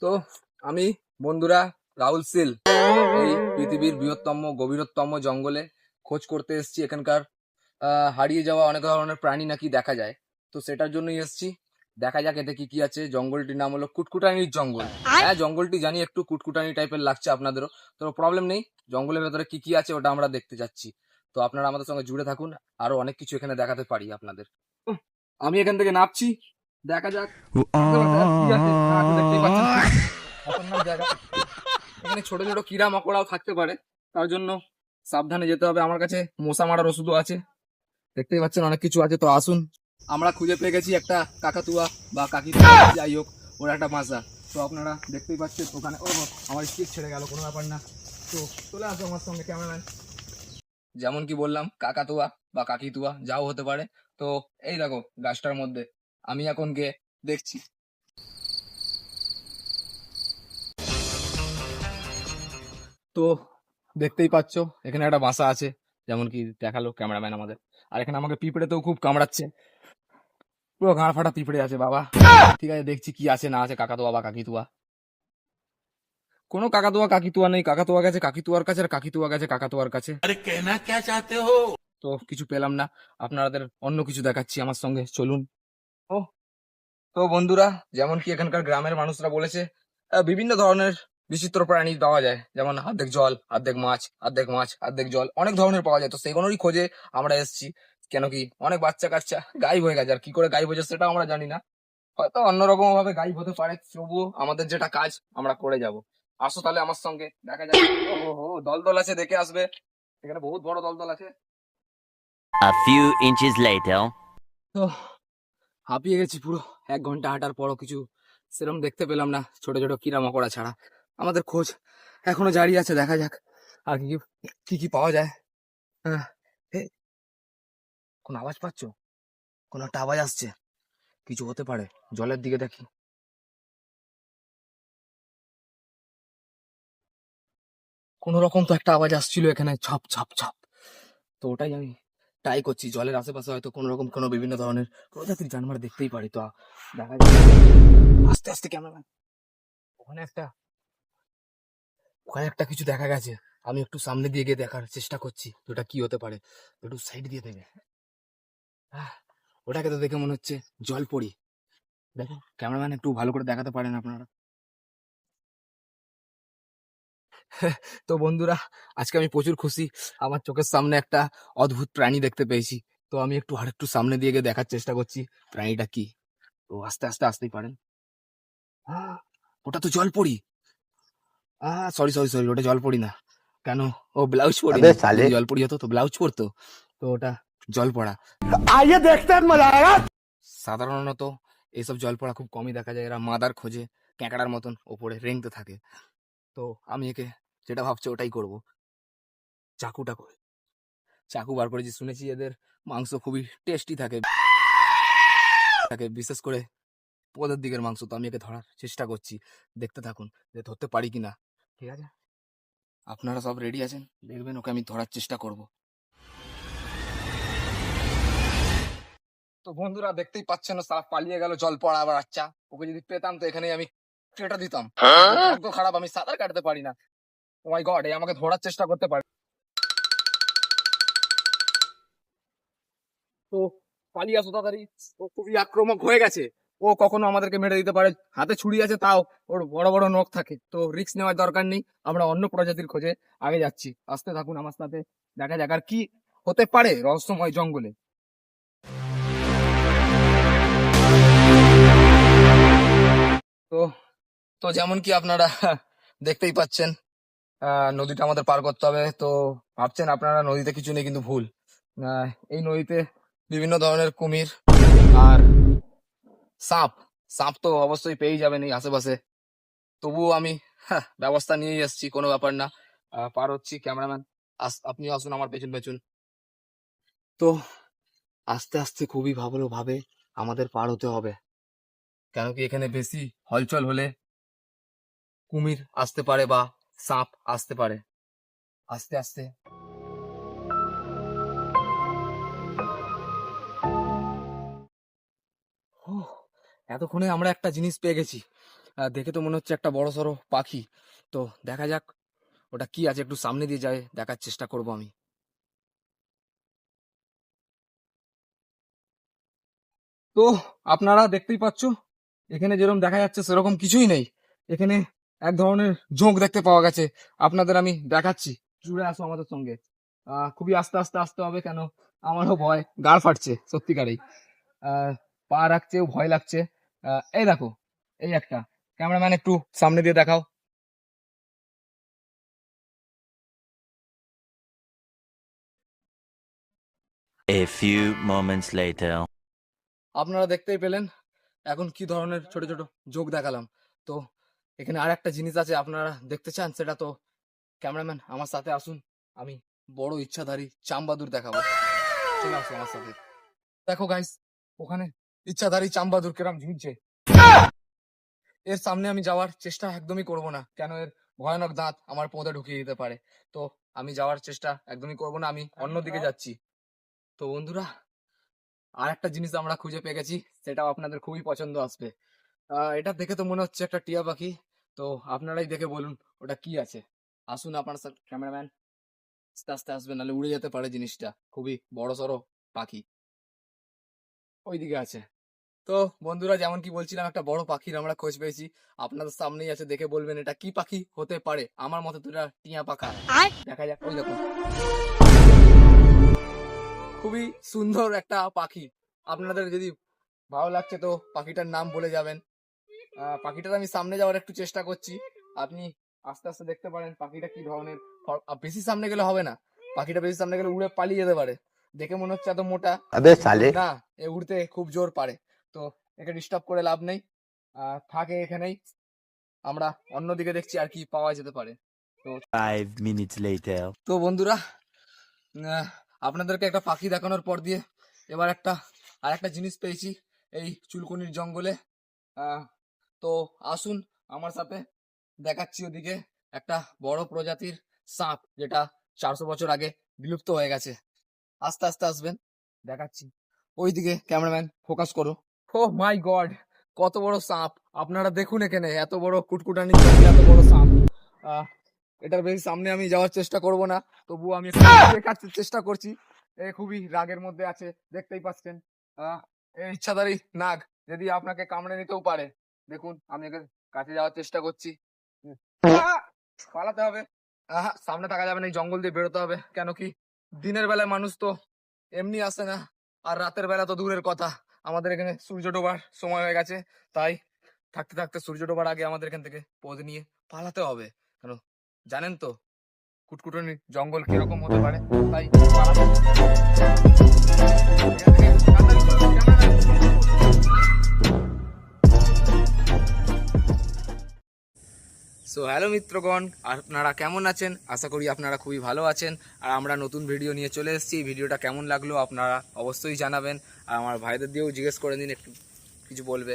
তো আমি বন্ধুরা রাহুল সিল এই পৃথিবীর বৃহত্তম গভীরতম জঙ্গলে খোঁজ করতে এসেছি। এখানকার হারিয়ে যাওয়া অনেক ধরনের প্রাণী নাকি দেখা যায়, তো সেটার জন্যই এসেছি। দেখা যাক এতে কি কি আছে। জঙ্গলটির নাম হলো কুটকুটানির জঙ্গল। হ্যাঁ, জঙ্গলটি জানি একটু কুটকুটানি টাইপের লাগছে আপনাদেরও, তো প্রবলেম নেই। জঙ্গলের ভেতরে কি কি আছে ওটা আমরা দেখতে যাচ্ছি, তো আপনারা আমাদের সঙ্গে জুড়ে থাকুন। আরো অনেক কিছু এখানে দেখাতে পারি আপনাদের। আমি এখান থেকে নামছি, দেখা যাক কি আছে। হ্যাঁ, তো দেখতেই পাচ্ছেন খতরনাক জায়গা। এখানে ছোট ছোট কিরা মকড়াও থাকতে পারে, তার জন্য সাবধানে যেতে হবে। আমার কাছে মশা মারার ওষুধও আছে, দেখতেই পাচ্ছেন অনেক কিছু আছে। তো আসুন, আমরা খুঁজে পেয়ে গেছি একটা কাকাতুয়া বা কাকিতুয়া, যাই হোক ওর একটা বাসা। তো আপনারা দেখতেই পাচ্ছেন ওখানে। ও আমার স্টিক ছেড়ে গেল, কোনো ব্যাপার না। তো চলে আসো আমার সঙ্গে ক্যামেরাম্যান। যেমন কি বললাম, কাকাতুয়া বা কাকিতুয়া যাও হতে পারে। তো এই দেখো গাছটার মধ্যে আমি এখন গিয়ে দেখছি। তো দেখতেই পাচ্ছ এখানে একটা বাসা আছে, যেমন কি দেখালো ক্যামেরাম্যান আমাদের। আর এখানে আমাকে পিঁপড়েতেও খুব কামড়াচ্ছে, পুরো গাঁড় ফাটা পিঁপড়ে আছে বাবা। ঠিক আছে, দেখছি কি আছে না আছে কাকাতুয়া বা কাকিতুয়া। কোনো কাকাতুয়া কাকিতুয়া নেই, কাকাতুয়া গেছে কাকিতুয়ার কাছে আর কাকিতুয়া গেছে কাকাতুয়ার কাছে। अरे कहना क्या चाहते हो। তো কিছু পেলাম না, আপনাদের অন্য কিছু দেখাচ্ছি, আমার সঙ্গে চলুন। ও, তো বন্ধুরা, যেমন কি এখানকার গ্রামের মানুষরা বলেছে, বিভিন্ন ধরনের বিচিত্র প্রাণী পাওয়া যায়, যেমন অর্ধেক জল অর্ধেক মাছ, অর্ধেক মাছ অর্ধেক জল, অনেক ধরনের পাওয়া যায়। তো সেগুলোরই খোঁজে আমরা এসেছি। কেন কি অনেক বাচ্চা কাচ্চা গায়েব হয়ে গেছে, আর কি করে গায়েব হয়েছে সেটাও আমরা জানি না। হয়তো অন্যরকম ভাবে গায়েব হতে পারে, তবুও আমাদের যেটা কাজ আমরা করে যাব। আসো তাহলে আমার সঙ্গে, দেখা যাক। ও দলদল আছে, দেখে আসবে। এখানে বহুত বড় দলদল আছে। A few inches later. তো হাঁপিয়ে গেছি পুরো। 1 ঘন্টা হাঁটার পরও কিছু সেরকম দেখতে পেলাম না, ছোট ছোট কিরা মকড়া ছাড়া। আমাদের খোঁজ এখনো জারি আছে, দেখা যাক আর কি কি কি পাওয়া যায়। হ্যাঁ, এ, কোন আওয়াজ পাচ্ছ? কোন একটা আওয়াজ আসছে, কিছু হতে পারে। জলের দিকে দেখি। কোন রকম তো একটা আওয়াজ আসছিল এখানে, ছপ ছপ ছপ। তো ওটাই আমি ট্রাই করছি। জলের আশেপাশে হয়তো কোন রকম কোনো বিভিন্ন ধরনের প্রজাতির জানোয়ার দেখতেই পারি। তো দেখা যাক। আস্তে আস্তে ক্যামেরা। ওখানে একটা ওখানে একটা কিছু দেখা গেছে। আমি একটু সামনে দিয়ে গিয়ে দেখার চেষ্টা করছি ওটা কি হতে পারে। একটু সাইড দিয়ে দেবে। আহ, ওটাকে তো দেখে মনে হচ্ছে জলপরি। দেখো ক্যামেরাম্যান, একটু ভালো করে দেখাতে পারেন আপনারা? তো বন্ধুরা, আজকে আমি প্রচুর খুশি। আমার চোখের সামনে একটা অদ্ভুত প্রাণী দেখতে পেয়েছি। তো আমি আরেকটু সামনে দিয়ে গিয়ে দেখার চেষ্টা করছি প্রাণীটা কি। তো আস্তে আস্তে আসতেই পারেন। আহ, ওটা তো জলপরি। সরি সরি সরি, ওটা জলপরি না। কেন? ও ব্লাউজ পরিনি। अबे साले। যদি জলপরি হতো তো ব্লাউজ পরতো। তো ওটা জল পড়া। आइए देखते हैं मजा आएगा। সাধারণত এইসব জল পড়া খুব কমই দেখা যায়। এরা মাদার খোঁজে, ক্যাঁকড়ার মতন ওপরে রেংতে থাকে। তো আমি একে যেটা ভাবছি ওটাই করব। চাকুটা করে চাকু বার করেছি, শুনেছি এদের মাংস খুবই টেস্টি থাকে থাকে বিশেষ করে পদের দিকের মাংস। তো আমি একে ধরার চেষ্টা করছি, দেখতে থাকুন যে ধরতে পারি কিনা। ঠিক আছে, আপনারা সব রেডি আছেন? দেখবেন ওকে আমি ধরার চেষ্টা করব। তো বন্ধুরা, দেখতেই পাচ্ছেন ও সারা পালিয়ে গেল জল পড়া আবার। আচ্ছা, ওকে যদি পেতাম তো এখানেই আমি কেটে দিতাম। ভাগ্য খারাপ, আমি সাঁতার কাটতে পারি না। ও মাই গড, এই আমাকে ধরার চেষ্টা করতে পারে। তো পালিয়ে আসো তাড়াতাড়ি, ও খুবই আক্রমক হয়ে গেছে। ও কখনো আমাদেরকে মেরে দিতে পারে। হাতে ছুরি আছে, তাও ওর বড় বড় নখ থাকে। তো রিস্ক নেওয়ার দরকার নেই, আমরা অন্য প্রজাতির খোঁজে আগে যাচ্ছি। আসতে থাকুন আমার সাথে, দেখা যাক আর কি হতে পারে রহস্যময় জঙ্গলে। তো তো যেমন কি আপনারা দেখতেই পাচ্ছেন, নদীটা আমাদের পার করতে হবে। তো ভাবছেন আপনারা নদীতে কিছু নেই, কিন্তু ভুল। এই নদীতে বিভিন্ন ধরনের কুমির আর সাপ সাপ তো অবশ্যই পেয়ে যাবেন এই আশেপাশে। তবুও আমি ব্যবস্থা নিয়েই এসেছি, কোনো ব্যাপার না। পার হচ্ছি। ক্যামেরাম্যান, আপনি আসুন আমার পেছন পেছন। তো আস্তে আস্তে খুবই ভাবে আমাদের পার হতে হবে। কেন কি এখানে বেশি হলচল হলে কুমির আসতে পারে বা সাপ আসতে পারে। আস্তে আস্তে। এতক্ষণে আমরা একটা জিনিস পেয়ে গেছি। দেখে তো মনে হচ্ছে একটা বড় সড়ো পাখি। তো দেখা যাক ওটা কি আছে, একটু সামনে দিয়ে যায় দেখার চেষ্টা করব আমি। তো আপনারা দেখতেই পাচ্ছ এখানে যেরকম দেখা যাচ্ছে সেরকম কিছুই নেই। এখানে এক ধরনের ঝোঁক দেখতে পাওয়া গেছে, আপনাদের আমি দেখাচ্ছি। জুড়ে আসো আমাদের সঙ্গে। খুবই আস্তে আস্তে আসতে হবে, কেন আমারও ভয়, গাড় ফাটছে সত্যিকারেই। পা রাখছেও ভয় লাগছে। এই দেখো, এই একটা। ক্যামেরাম্যান একটু সামনে দিয়ে দেখাও। A few moments later. আপনারা দেখতেই পেলেন এখন কি ধরনের ছোট ছোট যোগ দেখালাম। তো এখানে আর একটা জিনিস আছে, আপনারা দেখতে চান সেটা? তো ক্যামেরাম্যান আমার সাথে আসুন, আমি বড় ইচ্ছাধারী চামবাদুর দেখাবো। চলে আসো আমার সাথে। দেখো গাইস, ওখানে ইচ্ছাধারী চামবাদুর কেরাম ঝুলছে। এর সামনে আমি যাওয়ার চেষ্টা একদমই করব না, কেন এর ভয়ানক দাঁত আমার পোঁদে ঢুকিয়ে দিতে পারে। তো আমি যাওয়ার চেষ্টা একদমই করব না, আমি অন্যদিকে যাচ্ছি। তো বন্ধুরা, আর একটা জিনিস আমরা খুঁজে পেয়ে গেছি, সেটাও আপনাদের খুবই পছন্দ আসবে। এটা দেখে তো মনে হচ্ছে একটা টিয়া পাখি। তো আপনারাই দেখে বলুন ওটা কি আছে। আসুন আপনার সাথে ক্যামেরাম্যান, আস্তে আস্তে আসবে, নাহলে উড়ে যেতে পারে জিনিসটা। খুবই বড় সড়ো পাখি ওইদিকে আছে। তো বন্ধুরা, যেমন কি বলছিলাম, একটা বড় পাখির আমরা খোঁজ পেয়েছি। আপনাদের সামনেই আছে, দেখে বলবেন এটা কি পাখি হতে পারে। আমার মতে তো এটা টিয়া পাখা। দেখা যাক, ওই দেখুন, খুবই সুন্দর একটা পাখি। আপনাদের যদি ভালো লাগছে তো পাখিটার নাম বলে যাবেন। পাখিটার আমি সামনে যাওয়ার একটু চেষ্টা করছি, আপনি আস্তে আস্তে দেখতে পারেন পাখিটা কি ধরনের। বেশি সামনে গেলে হবে না, পাখিটা বেশি সামনে গেলে উড়ে পালিয়ে যেতে পারে। দেখে মনে হচ্ছে এত মোটা, কিন্তু না, এ উড়তে খুব জোর পারে। তো একে ডিস্টার্ব করে লাভ নেই, থাকে এখানেই। আমরা অন্যদিকে দেখছি আর কি পাওয়া যেতে পারে। 5 minutes later. তো বন্ধুরা, আপনাদেরকে একটা পাখি দেখানোর পর দিয়ে এবার আর একটা জিনিস পেয়েছি এই চুলকুনির জঙ্গলে। তো আসুন আমার সাথে, দেখাচ্ছি ওদিকে একটা বড় প্রজাতির সাপ, যেটা 400 বছর আগে বিলুপ্ত হয়ে গেছে। আস্তে আস্তে আসবেন, দেখাচ্ছি। ওইদিকে ক্যামেরাম্যান ফোকাস করো। ও মাই গড, কত বড় সাপ! আপনারা দেখুন এখানে এত বড় কুটকুটানি জঙ্গলে এত বড় সাপ। এটার বেশি সামনে আমি যাওয়ার চেষ্টা করব না, তবুও আমি একটু দেখার চেষ্টা করছি। এ খুবই রাগের মধ্যে আছে, দেখতেই পাচ্ছেন। এই ইচ্ছাধারী নাগ যদি আপনাকে কামড়ে নিতেও পারে। দেখুন আমি একে কাছে যাওয়ার চেষ্টা করছি। পালাতে হবে, সামনে থাকা যাবে না, এই জঙ্গল দিয়ে বেরোতে হবে। কেন কি দিনের বেলায় মানুষ তো এমনি আসে না, আর রাতের বেলা তো দূরের কথা। আমাদের এখানে সূর্য ডোবার সময় হয়ে গেছে, তাই থাকতে থাকতে সূর্য ডোবার আগে আমাদের এখান থেকে পথ নিয়ে পালাতে হবে। কেন জানেন তো কুটকুটনি জঙ্গল কিরকম হতে পারে, তাই পালাতে হবে। এখান থেকে তাড়াতাড়ি চলুন, ক্যামেরাম্যান। সো হ্যালো মিত্রগণ, আপনারা কেমন আছেন? আশা করি আপনারা খুবই ভালো আছেন। আর আমরা নতুন ভিডিও নিয়ে চলে এসেছি। ভিডিওটা কেমন লাগলো আপনারা অবশ্যই জানাবেন। আর আমার ভাইদের দিয়েও জিজ্ঞেস করে দিন, একটু কিছু বলবে।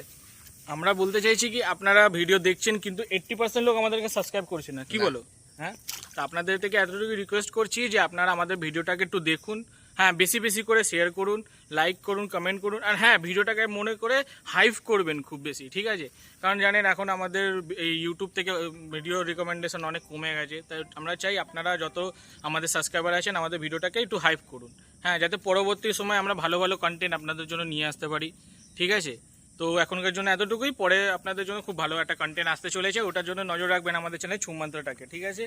আমরা বলতে চাইছি কি, আপনারা ভিডিও দেখছেন কিন্তু 80% লোক আমাদেরকে সাবস্ক্রাইব করছে না, কি না। বলো? হ্যাঁ, তো আপনাদের থেকে এতটুকু রিকোয়েস্ট করছি যে আপনারা আমাদের ভিডিওটাকে একটু দেখুন। হ্যাঁ, বেশি বেশি করে শেয়ার করুন, লাইক করুন, কমেন্ট করুন। আর হ্যাঁ, ভিডিওটাকে মনে করে হাইপ করবেন খুব বেশি, ঠিক আছে? কারণ জানেন এখন আমাদের এই ইউটিউব থেকে ভিডিও রিকমেন্ডেশন অনেক কমে গেছে, তাই আমরা চাই আপনারা যত আমাদের সাবস্ক্রাইবার আছেন আমাদের ভিডিওটাকে একটু হাইপ করুন। হ্যাঁ, যাতে পরবর্তী সময় আমরা ভালো ভালো কন্টেন্ট আপনাদের জন্য নিয়ে আসতে পারি, ঠিক আছে? তো এখনকার জন্য এতটুকুই, পরে আপনাদের জন্য খুব ভালো একটা কন্টেন্ট আসতে চলেছে, ওটার জন্য নজর রাখবেন আমাদের চ্যানেল ছুমন্ত্রটাকে, ঠিক আছে?